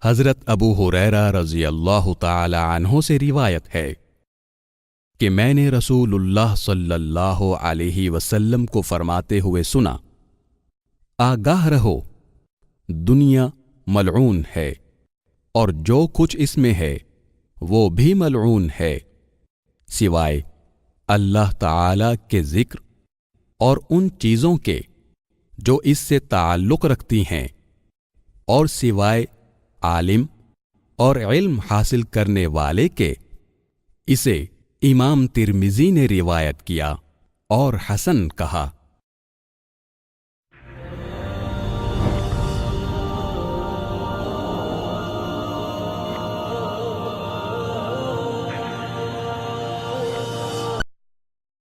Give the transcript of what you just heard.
حضرت ابو ہریرہ رضی اللہ تعالی عنہ سے روایت ہے کہ میں نے رسول اللہ صلی اللہ علیہ وسلم کو فرماتے ہوئے سنا، آگاہ رہو، دنیا ملعون ہے اور جو کچھ اس میں ہے وہ بھی ملعون ہے، سوائے اللہ تعالی کے ذکر اور ان چیزوں کے جو اس سے تعلق رکھتی ہیں، اور سوائے عالم اور علم حاصل کرنے والے کے۔ اسے امام ترمذی نے روایت کیا اور حسن کہا۔